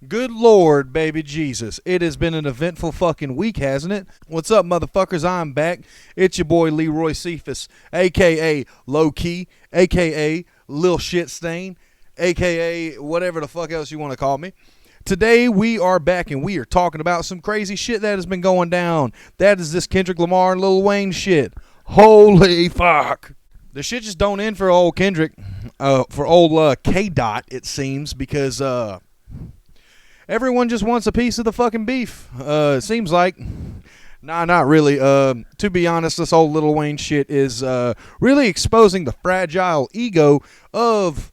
Good Lord, baby Jesus. It has been an eventful fucking week, hasn't it? What's up, motherfuckers? I'm back. It's your boy Leroy Cephas, a.k.a. Low Key, a.k.a. Lil Shit Stain, a.k.a. whatever the fuck else you want to call me. Today we are back and we are talking about some crazy shit that has been going down. That is this Kendrick Lamar and Lil Wayne shit. Holy fuck. The shit just don't end for old Kendrick, for old K-Dot, it seems, because everyone just wants a piece of the fucking beef. It seems like. Nah, not really. To be honest, this old Lil Wayne shit is really exposing the fragile ego of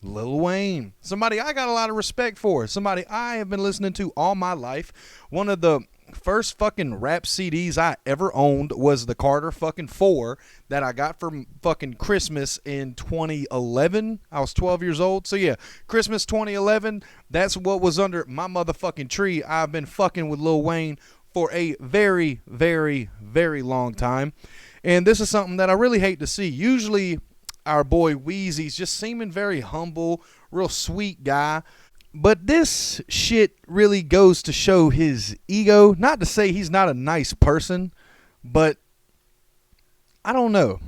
Lil Wayne. Somebody I got a lot of respect for. Somebody I have been listening to all my life. One of the first fucking rap CDs I ever owned was the Carter fucking 4 that I got for fucking Christmas in 2011. I was 12 years old. So yeah, Christmas 2011. That's what was under my motherfucking tree. I've been fucking with Lil Wayne for a very, very, very long time. And this is something that I really hate to see. Usually our boy Weezy's just seeming very humble, real sweet guy. But this shit really goes to show his ego. Not to say he's not a nice person, but I don't know.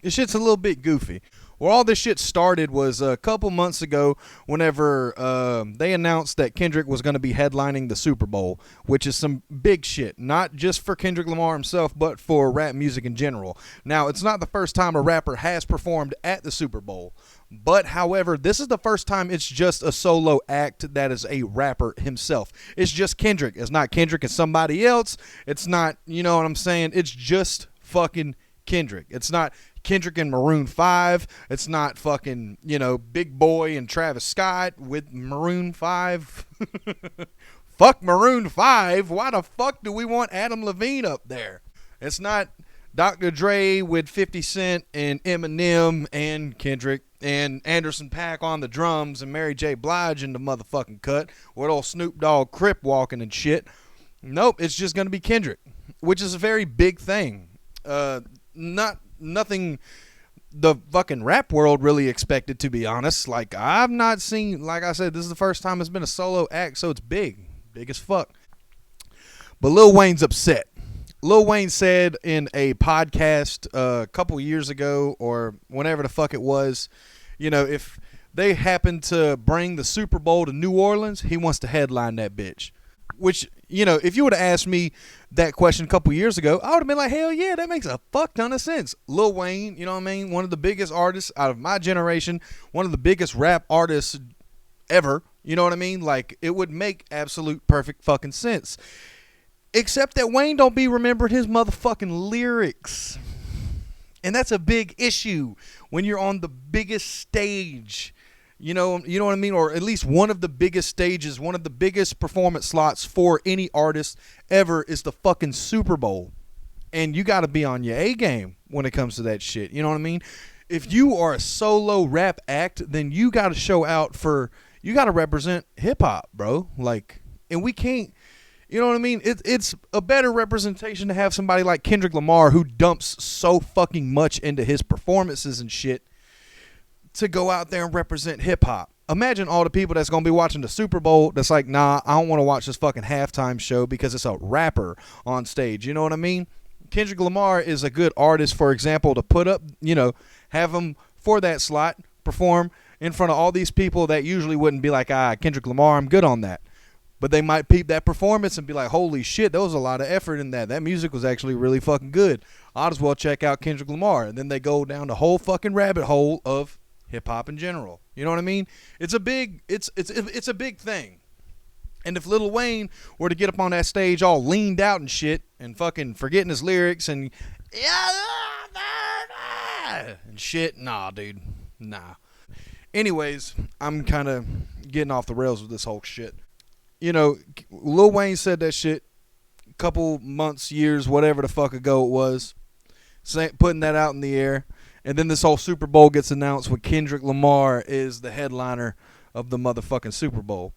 This shit's a little bit goofy. Where all this shit started was a couple months ago whenever they announced that Kendrick was going to be headlining the Super Bowl, which is some big shit. Not just for Kendrick Lamar himself, but for rap music in general. Now, it's not the first time a rapper has performed at the Super Bowl. But, however, this is the first time it's just a solo act that is a rapper himself. It's just Kendrick. It's not Kendrick and somebody else. It's not, you know what I'm saying? It's just fucking Kendrick. It's not Kendrick and Maroon 5. It's not fucking, Big Boy and Travis Scott with Maroon 5. Fuck Maroon 5. Why the fuck do we want Adam Levine up there? It's not Dr. Dre with 50 Cent and Eminem and Kendrick and Anderson .Paak on the drums and Mary J. Blige in the motherfucking cut with old Snoop Dogg crip walking and shit. Nope, it's just going to be Kendrick, which is a very big thing. Nothing the fucking rap world really expected, to be honest. Like, I've not seen, like I said, this is the first time it's been a solo act, so it's big as fuck. But Lil Wayne's upset. Lil Wayne said in a podcast a couple years ago or whenever the fuck it was, if they happen to bring the Super Bowl to New Orleans, he wants to headline that bitch. Which, if you would have asked me that question a couple years ago, I would have been like, hell yeah, that makes a fuck ton of sense. Lil Wayne, you know what I mean? One of the biggest artists out of my generation, one of the biggest rap artists ever, you know what I mean? Like, it would make absolute perfect fucking sense. Except that Wayne don't be remembering his motherfucking lyrics. And that's a big issue when you're on the biggest stage. You know what I mean? Or at least one of the biggest stages, one of the biggest performance slots for any artist ever is the fucking Super Bowl. And you got to be on your A game when it comes to that shit. You know what I mean? If you are a solo rap act, then you got to show out you got to represent hip hop, bro. Like, and we can't, you know what I mean? It's a better representation to have somebody like Kendrick Lamar who dumps so fucking much into his performances and shit to go out there and represent hip-hop. Imagine all the people that's going to be watching the Super Bowl that's like, nah, I don't want to watch this fucking halftime show because it's a rapper on stage. You know what I mean? Kendrick Lamar is a good artist, for example, to put up, have him for that slot, perform in front of all these people that usually wouldn't be like, Kendrick Lamar, I'm good on that. But they might peep that performance and be like, holy shit, there was a lot of effort in that. That music was actually really fucking good. I'll as well check out Kendrick Lamar. And then they go down the whole fucking rabbit hole of hip-hop in general. You know what I mean? It's a big thing. And if Lil Wayne were to get up on that stage all leaned out and shit and fucking forgetting his lyrics and shit, nah, dude. Nah. Anyways, I'm kind of getting off the rails with this whole shit. Lil Wayne said that shit a couple months, years, whatever the fuck ago it was, putting that out in the air. And then this whole Super Bowl gets announced when Kendrick Lamar is the headliner of the motherfucking Super Bowl.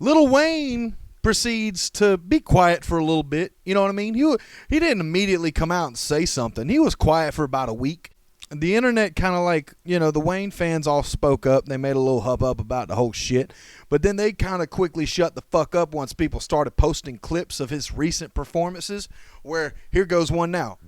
Lil Wayne proceeds to be quiet for a little bit. You know what I mean? He didn't immediately come out and say something. He was quiet for about a week. the internet kind of like, the Wayne fans all spoke up. They made a little hubbub about the whole shit. But then they kind of quickly shut the fuck up once people started posting clips of his recent performances, where here goes one now.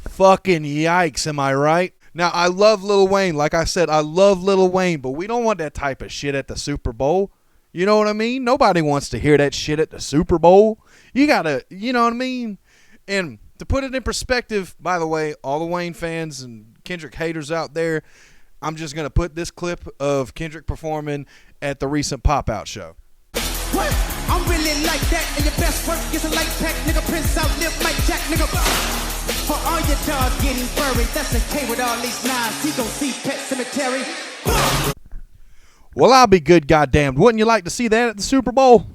Fucking yikes, am I right? Now, I love Lil Wayne. Like I said, I love Lil Wayne, but we don't want that type of shit at the Super Bowl. You know what I mean? Nobody wants to hear that shit at the Super Bowl. You gotta, you know what I mean? And to put it in perspective, by the way, all the Wayne fans and Kendrick haters out there, I'm just going to put this clip of Kendrick performing at the recent Pop-Out show. What? I'm really like that, and your best work is a light pack, nigga. Prince out, live Mike Jack, nigga. For all your dogs getting buried, that's a K with all these nines. He gon' see Pet Cemetery. Well, I'll be good, goddamn. Wouldn't you like to see that at the Super Bowl?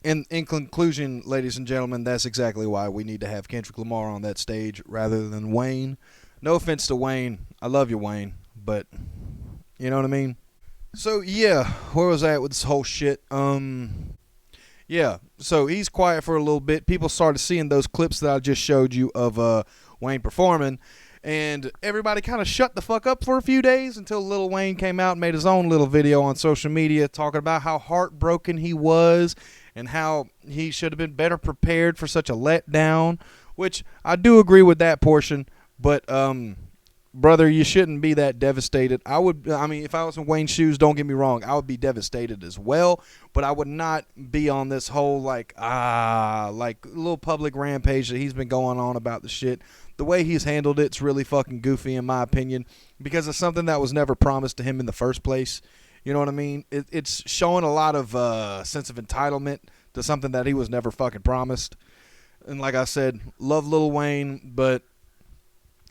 In conclusion, ladies and gentlemen, that's exactly why we need to have Kendrick Lamar on that stage rather than Wayne. No offense to Wayne. I love you, Wayne. But, you know what I mean? So, yeah, where was I at with this whole shit? Yeah, so he's quiet for a little bit. People started seeing those clips that I just showed you of Wayne performing. And everybody kind of shut the fuck up for a few days until Lil Wayne came out and made his own little video on social media talking about how heartbroken he was and how he should have been better prepared for such a letdown, which I do agree with that portion. But, brother, you shouldn't be that devastated. I mean, if I was in Wayne's shoes, don't get me wrong, I would be devastated as well. But I would not be on this whole, like little public rampage that he's been going on about the shit. The way he's handled it's really fucking goofy in my opinion because it's something that was never promised to him in the first place. You know what I mean? It's showing a lot of sense of entitlement to something that he was never fucking promised. And like I said, love Lil Wayne, but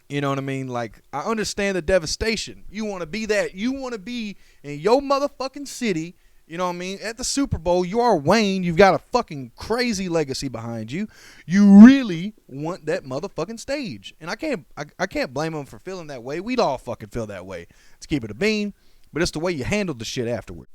you know what I mean? Like, I understand the devastation. You want to be that. You want to be in your motherfucking city. You know what I mean? At the Super Bowl, you are Wayne. You've got a fucking crazy legacy behind you. You really want that motherfucking stage. And I can't blame him for feeling that way. We'd all fucking feel that way. Let's keep it a bean. But it's the way you handled the shit afterward.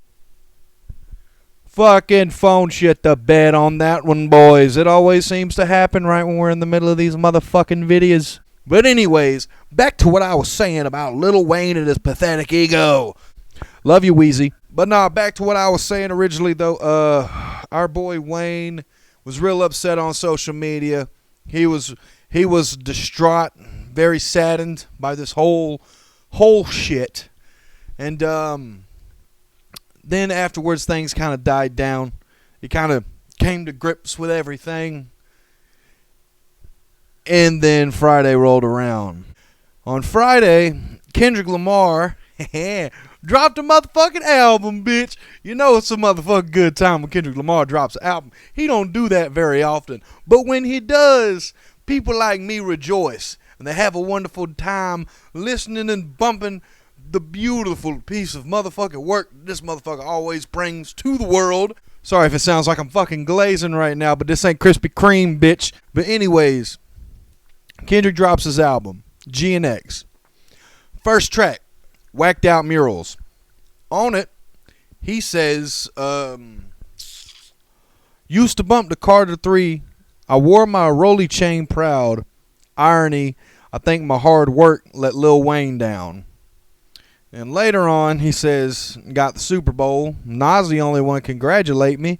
Fucking phone shit the bed on that one, boys. It always seems to happen right when we're in the middle of these motherfucking videos. But anyways, back to what I was saying about Lil Wayne and his pathetic ego. Love you, Weezy. But nah, back to what I was saying originally, though. Our boy Wayne was real upset on social media. He was distraught, very saddened by this whole shit. And then afterwards, things kind of died down. He kind of came to grips with everything. And then Friday rolled around. On Friday, Kendrick Lamar dropped a motherfucking album, bitch. You know it's a motherfucking good time when Kendrick Lamar drops an album. He don't do that very often. But when he does, people like me rejoice. And they have a wonderful time listening and bumping the beautiful piece of motherfucking work this motherfucker always brings to the world. Sorry if it sounds like I'm fucking glazing right now, but this ain't Krispy Kreme, bitch. But anyways, Kendrick drops his album, G and X. First track, Whacked Out Murals. On it, he says, used to bump the Carter 3. I wore my Rolly chain proud. Irony, I think my hard work let Lil Wayne down. And later on, he says, got the Super Bowl. Nas the only one congratulate me.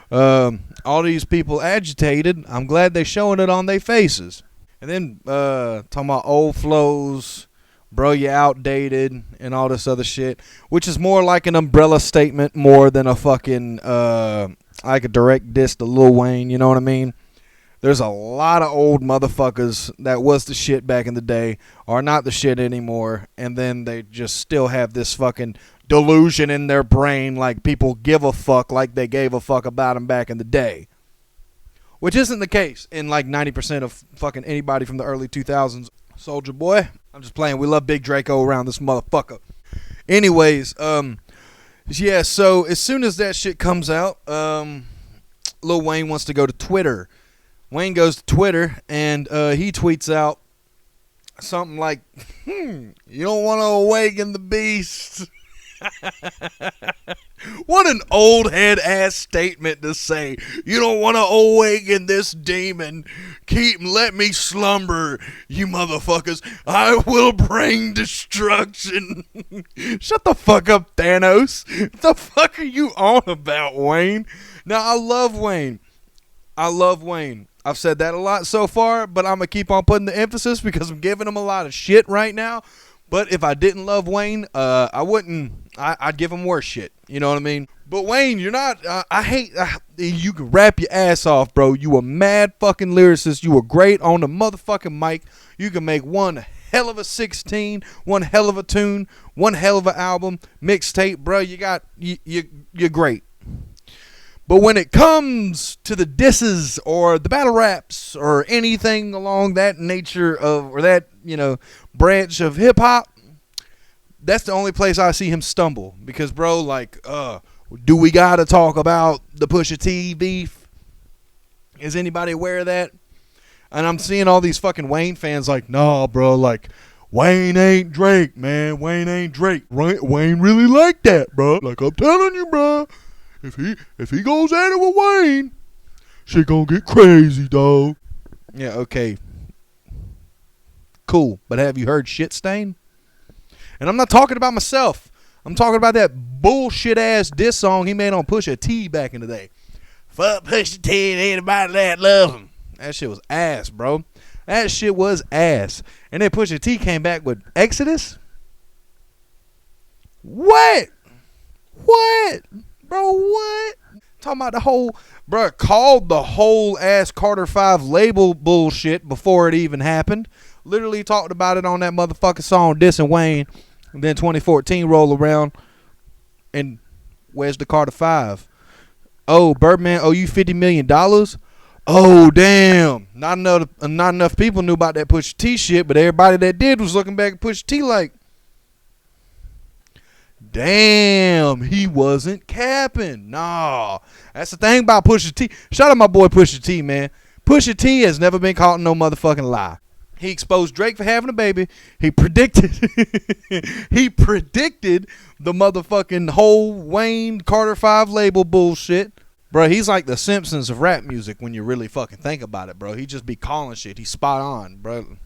All these people agitated. I'm glad they showing it on their faces. And then talking about old flows, bro, you outdated, and all this other shit, which is more like an umbrella statement more than a fucking, like a direct diss to Lil Wayne, you know what I mean? There's a lot of old motherfuckers that was the shit back in the day, are not the shit anymore, and then they just still have this fucking delusion in their brain like people give a fuck like they gave a fuck about them back in the day. Which isn't the case in like 90% of fucking anybody from the early 2000s. Soldier Boy. I'm just playing. We love Big Draco around this motherfucker. Anyways, yeah, so as soon as that shit comes out, Lil Wayne wants to go to Twitter. Wayne goes to Twitter, and he tweets out something like, you don't want to awaken the beast. What an old head ass statement to say. You don't want to awaken this demon. Let me slumber, you motherfuckers. I will bring destruction. Shut the fuck up, Thanos. What the fuck are you on about, Wayne? Now, I love Wayne. I've said that a lot so far, but I'm going to keep on putting the emphasis because I'm giving him a lot of shit right now. But if I didn't love Wayne, I wouldn't. I'd give him worse shit. You know what I mean? But Wayne, you're not. I hate. You can rap your ass off, bro. You a mad fucking lyricist. You were great on the motherfucking mic. You can make one hell of a 16, one hell of a tune, one hell of an album, mixtape, bro. You're great. But when it comes to the disses or the battle raps or anything along that nature of, or that, branch of hip hop, that's the only place I see him stumble. Because, bro, like, do we got to talk about the Pusha T beef? Is anybody aware of that? And I'm seeing all these fucking Wayne fans like, nah, bro, like, Wayne ain't Drake, man. Wayne ain't Drake. Wayne really like that, bro. Like, I'm telling you, bro. If he goes at it with Wayne, shit gonna get crazy, dog. Yeah, okay. Cool. But have you heard Shit Stain? And I'm not talking about myself. I'm talking about that bullshit ass diss song he made on Pusha T back in the day. Fuck Pusha T and anybody that loves him. That shit was ass, bro. That shit was ass. And then Pusha T came back with Exodus. What? Bro, what? Talking about the whole, bro, called the whole ass Carter 5 label bullshit before it even happened. Literally talked about it on that motherfucking song, dissing Wayne. And then 2014 roll around, and where's the Carter 5? Oh, Birdman owe you $50 million? Oh, damn. Not enough people knew about that Pusha T shit, but everybody that did was looking back at Pusha T like, damn, he wasn't capping. Nah. That's the thing about Pusha T. Shout out my boy Pusha T, man. Pusha T has never been caught in no motherfucking lie. He exposed Drake for having a baby. He predicted the motherfucking whole Wayne Carter 5 label bullshit. Bro, he's like the Simpsons of rap music when you really fucking think about it, bro. He just be calling shit. He's spot on, bro.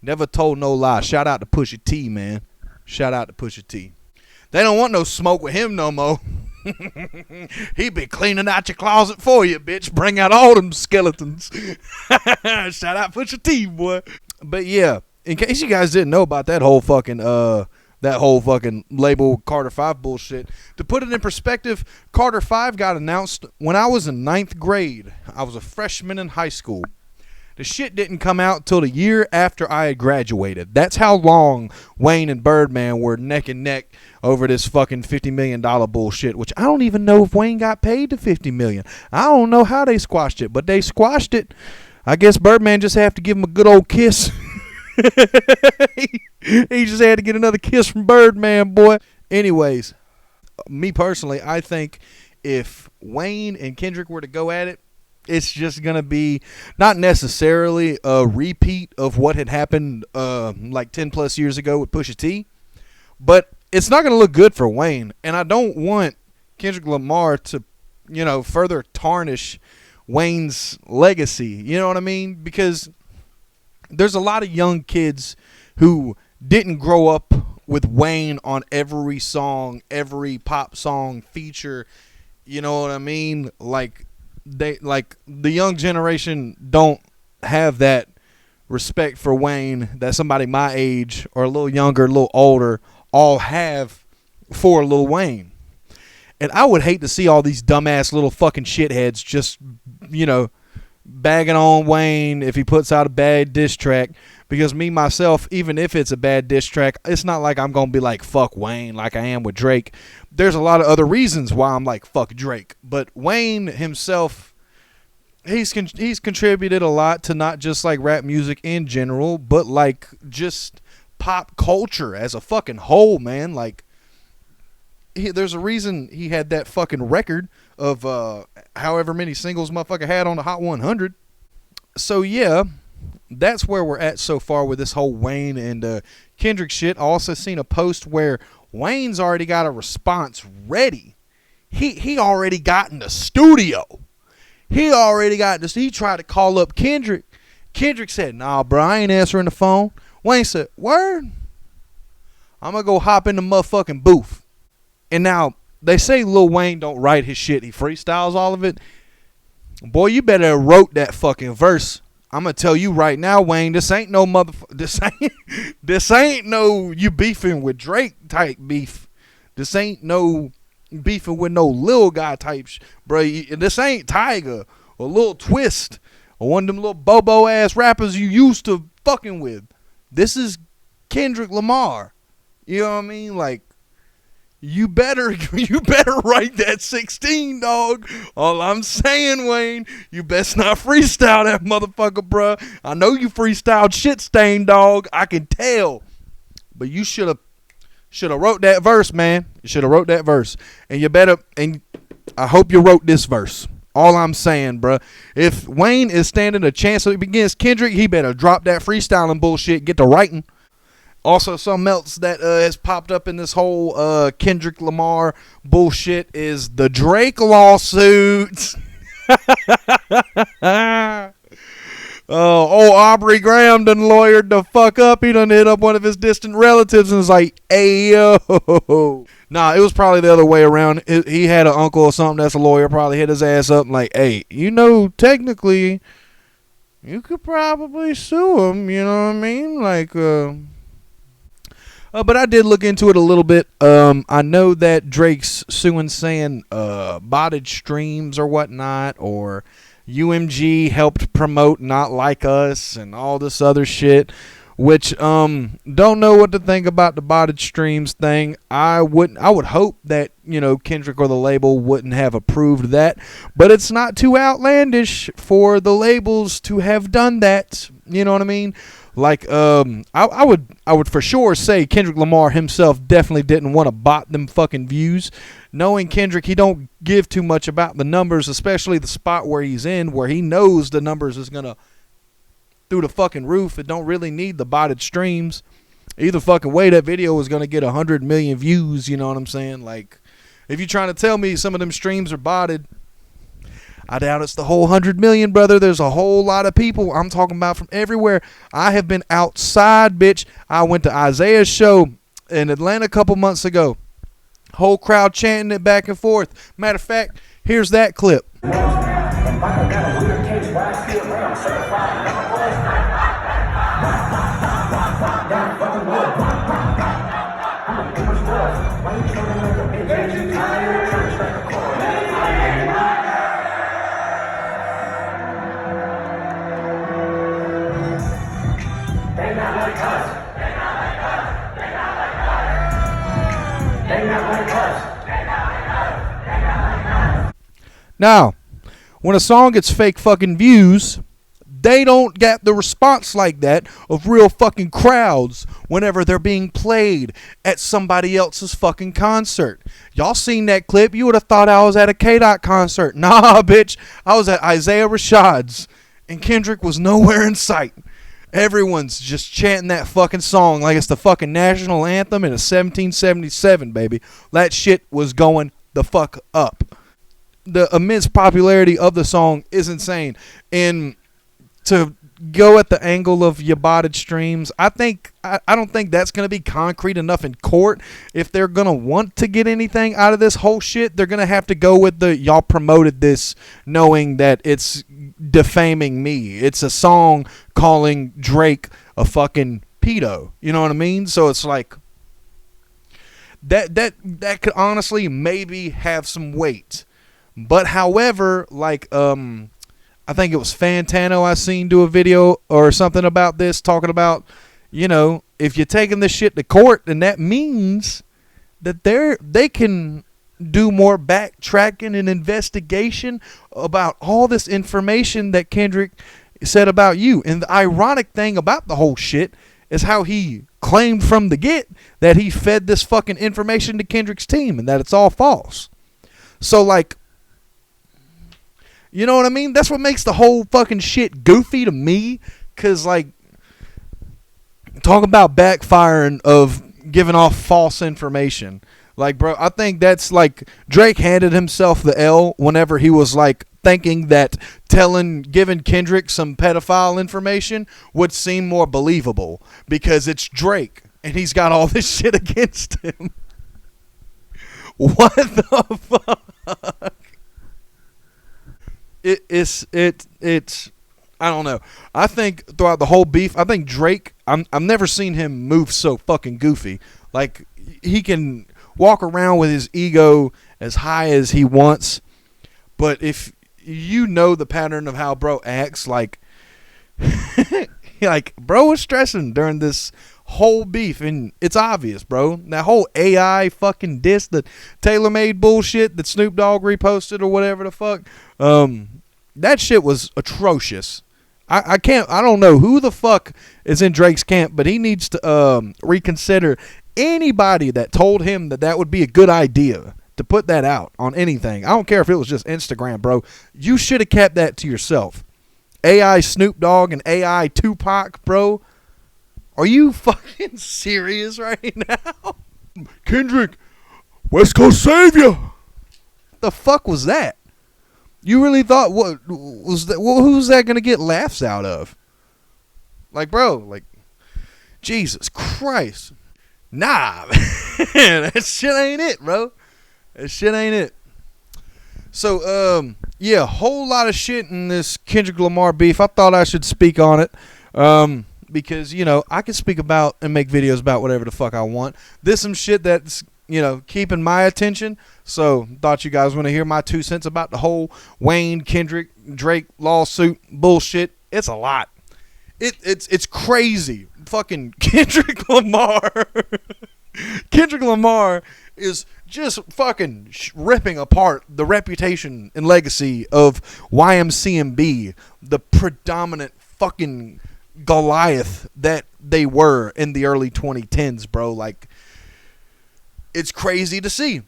Never told no lie. Shout out to Pusha T, man. Shout out to Pusha T. They don't want no smoke with him no more. He be cleaning out your closet for you, bitch. Bring out all them skeletons. Shout out Pusha T, boy. But yeah, in case you guys didn't know about that whole fucking label Carter 5 bullshit, to put it in perspective, Carter 5 got announced when I was in 9th grade. I was a freshman in high school. The shit didn't come out till the year after I had graduated. That's how long Wayne and Birdman were neck and neck over this fucking $50 million bullshit, which I don't even know if Wayne got paid the $50 million. I don't know how they squashed it, but they squashed it. I guess Birdman just have to give him a good old kiss. He just had to get another kiss from Birdman, boy. Anyways, me personally, I think if Wayne and Kendrick were to go at it, it's just going to be not necessarily a repeat of what had happened like 10 plus years ago with Pusha T, but it's not going to look good for Wayne. And I don't want Kendrick Lamar to, further tarnish Wayne's legacy. You know what I mean? Because there's a lot of young kids who didn't grow up with Wayne on every song, every pop song feature. You know what I mean? The young generation don't have that respect for Wayne that somebody my age or a little younger, a little older all have for Lil Wayne. And I would hate to see all these dumbass little fucking shitheads just, bagging on Wayne if he puts out a bad diss track. Because me, myself, even if it's a bad diss track, it's not like I'm going to be like, fuck Wayne like I am with Drake. There's a lot of other reasons why I'm like, fuck Drake. But Wayne himself, he's contributed a lot to not just like rap music in general, but like just pop culture as a fucking whole, man. Like, there's a reason he had that fucking record of however many singles motherfucker had on the Hot 100. So yeah, that's where we're at so far with this whole Wayne and Kendrick shit. I also seen a post where Wayne's already got a response ready. He already got in the studio. He already got this. He tried to call up Kendrick. Kendrick said, "Nah, bro, I ain't answering the phone." Wayne said, "Word? I'm gonna go hop in the motherfucking booth." And now they say Lil Wayne don't write his shit. He freestyles all of it. Boy, you better have wrote that fucking verse. I'm gonna tell you right now, Wayne, this ain't no this ain't no you beefing with Drake type beef. This ain't no beefing with no little guy type bro. This ain't Tiger or Lil Twist or one of them little bobo ass rappers you used to fucking with. This is Kendrick Lamar. You know what I mean? Like, you better write that 16, dog. All I'm saying, Wayne, you best not freestyle that motherfucker, bruh. I know you freestyled shit stain, dog. I can tell. But you should have wrote that verse, man. You should have wrote that verse. And I hope you wrote this verse. All I'm saying, bruh. If Wayne is standing a chance against Kendrick, he better drop that freestyling bullshit, get to writing. Also, something else that has popped up in this whole Kendrick Lamar bullshit is the Drake lawsuits. Aubrey Graham done lawyered the fuck up. He done hit up one of his distant relatives and was like, "Hey, yo." Nah, it was probably the other way around. He had an uncle or something that's a lawyer, probably hit his ass up and like, "Hey, technically, you could probably sue him." You know what I mean? Like, but I did look into it a little bit. I know that Drake's suing, saying botted streams or whatnot, or UMG helped promote Not Like Us and all this other shit, which don't know what to think about the botted streams thing. I would hope that, Kendrick or the label wouldn't have approved that, but it's not too outlandish for the labels to have done that. You know what I mean? Like, I would for sure say Kendrick Lamar himself definitely didn't want to bot them fucking views. Knowing Kendrick, he don't give too much about the numbers, especially the spot where he's in, where he knows the numbers is gonna through the fucking roof. It don't really need the botted streams. Either fucking way, that video is gonna get 100 million views. You know what I'm saying? Like, if you're trying to tell me some of them streams are botted, I doubt it's the whole 100 million, brother. There's a whole lot of people I'm talking about from everywhere. I have been outside, bitch. I went to Isaiah's show in Atlanta a couple months ago. Whole crowd chanting it back and forth. Matter of fact, here's that clip. Now, when a song gets fake fucking views, they don't get the response like that of real fucking crowds whenever they're being played at somebody else's fucking concert. Y'all seen that clip? You would have thought I was at a K-Dot concert. Nah, bitch. I was at Isaiah Rashad's, and Kendrick was nowhere in sight. Everyone's just chanting that fucking song like it's the fucking national anthem in a 1777, baby. That shit was going the fuck up. The immense popularity of the song is insane. And to go at the angle of your botted streams, I don't think that's going to be concrete enough in court. If they're going to want to get anything out of this whole shit, they're going to have to go with the y'all promoted this knowing that it's defaming me. It's a song calling Drake a fucking pedo. You know what I mean? So it's like that could honestly maybe have some weight. But however, like I think it was Fantano I seen do a video or something about this, talking about, if you're taking this shit to court, then that means that they can do more backtracking and investigation about all this information that Kendrick said about you. And the ironic thing about the whole shit is how he claimed from the get that he fed this fucking information to Kendrick's team and that it's all false. So, like, you know what I mean? That's what makes the whole fucking shit goofy to me. Because, like, talk about backfiring of giving off false information. Like, bro, I think that's like Drake handed himself the L whenever he was like thinking that giving Kendrick some pedophile information would seem more believable because it's Drake and he's got all this shit against him. What the fuck? It's I don't know. I think throughout the whole beef, I think Drake, I've never seen him move so fucking goofy. Like, he can walk around with his ego as high as he wants, but if you know the pattern of how bro acts, like bro was stressing during this whole beef, and it's obvious, bro. That whole AI fucking diss, the tailor-made bullshit that Snoop Dogg reposted or whatever the fuck, that shit was atrocious. I don't know who the fuck is in Drake's camp, but he needs to reconsider anybody that told him that would be a good idea to put that out on anything. I don't care if it was just Instagram, bro. You should have kept that to yourself. AI Snoop Dogg and AI Tupac, bro. Are you fucking serious right now? Kendrick, West Coast Savior. The fuck was that? You really thought what was that? Well, who's that gonna get laughs out of? Like, bro, like, Jesus Christ, nah, man, that shit ain't it, bro. That shit ain't it. So, yeah, whole lot of shit in this Kendrick Lamar beef. I thought I should speak on it, because you know I can speak about and make videos about whatever the fuck I want. This some shit that's, you know, keeping my attention. So thought you guys want to hear my 2 cents about the whole Wayne, Kendrick, Drake lawsuit bullshit. It's a lot. It's crazy. Fucking Kendrick Lamar. Kendrick Lamar is just fucking ripping apart the reputation and legacy of YMCMB, the predominant fucking Goliath that they were in the early 2010s, bro. Like, it's crazy to see.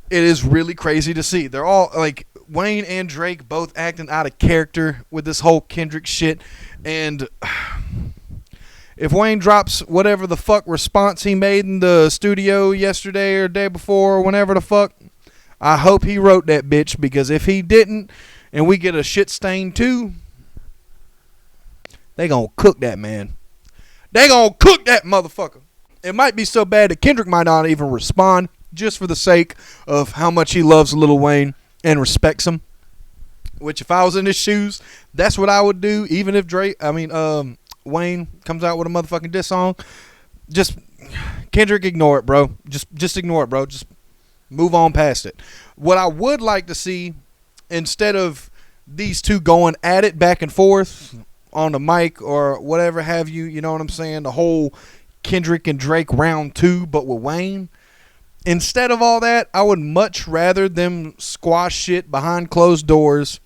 It is really crazy to see. They're all, like, Wayne and Drake both acting out of character with this whole Kendrick shit. And if Wayne drops whatever the fuck response he made in the studio yesterday or day before or whenever the fuck, I hope he wrote that bitch, because if he didn't and we get a shit stain too, they gonna cook that man. They gonna cook that motherfucker. It might be so bad that Kendrick might not even respond, just for the sake of how much he loves Lil Wayne and respects him. Which, if I was in his shoes, that's what I would do. Even if Wayne comes out with a motherfucking diss song, just Kendrick, ignore it, bro. Just ignore it, bro. Just move on past it. What I would like to see, instead of these two going at it back and forth on the mic or whatever have you, you know what I'm saying? The whole Kendrick and Drake round 2, but with Wayne. Instead of all that, I would much rather them squash shit behind closed doors,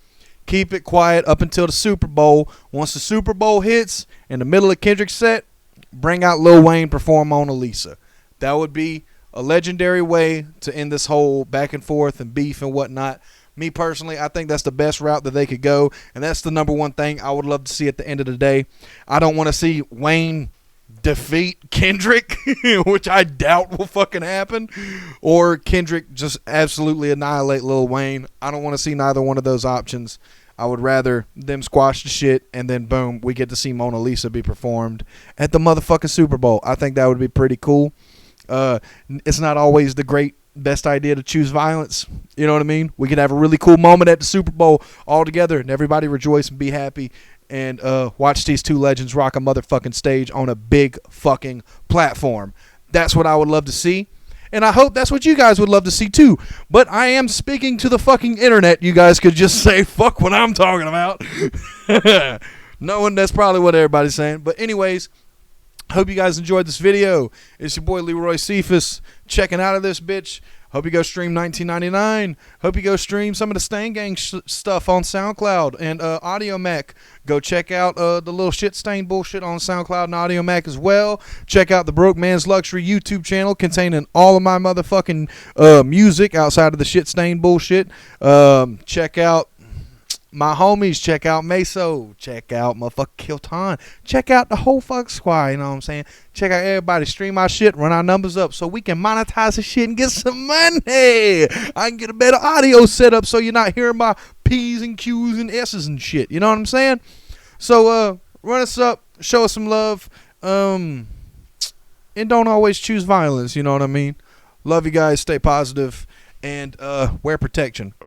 keep it quiet up until the Super Bowl. Once the Super Bowl hits, in the middle of Kendrick's set, bring out Lil Wayne, perform Mona Lisa. That would be a legendary way to end this whole back and forth and beef and whatnot. Me personally, I think that's the best route that they could go, and that's the number one thing I would love to see at the end of the day. I don't want to see Wayne defeat Kendrick, which I doubt will fucking happen, or Kendrick just absolutely annihilate Lil Wayne. I don't want to see neither one of those options. I would rather them squash the shit, and then boom, we get to see Mona Lisa be performed at the motherfucking Super Bowl. I think that would be pretty cool. It's not always the best idea to choose violence. You know what I mean? We could have a really cool moment at the Super Bowl all together, and everybody rejoice and be happy, and watch these two legends rock a motherfucking stage on a big fucking platform. That's what I would love to see. And I hope that's what you guys would love to see too. But I am speaking to the fucking internet. You guys could just say, fuck what I'm talking about. Knowing that's probably what everybody's saying. But anyways, hope you guys enjoyed this video. It's your boy Leroy Cephas checking out of this bitch. Hope you go stream 1999. Hope you go stream some of the Stain Gang stuff on SoundCloud and Audio Mac. Go check out the little shit stain bullshit on SoundCloud and Audio Mac as well. Check out the Broke Man's Luxury YouTube channel containing all of my motherfucking music outside of the shit stain bullshit. Check out my homies. Check out Meso. Check out motherfucking Kilton. Check out the whole fuck squad. You know what I'm saying? Check out everybody. Stream our shit. Run our numbers up so we can monetize the shit and get some money. I can get a better audio setup so you're not hearing my P's and Q's and S's and shit. You know what I'm saying? So run us up. Show us some love. And don't always choose violence. You know what I mean? Love you guys. Stay positive. And wear protection.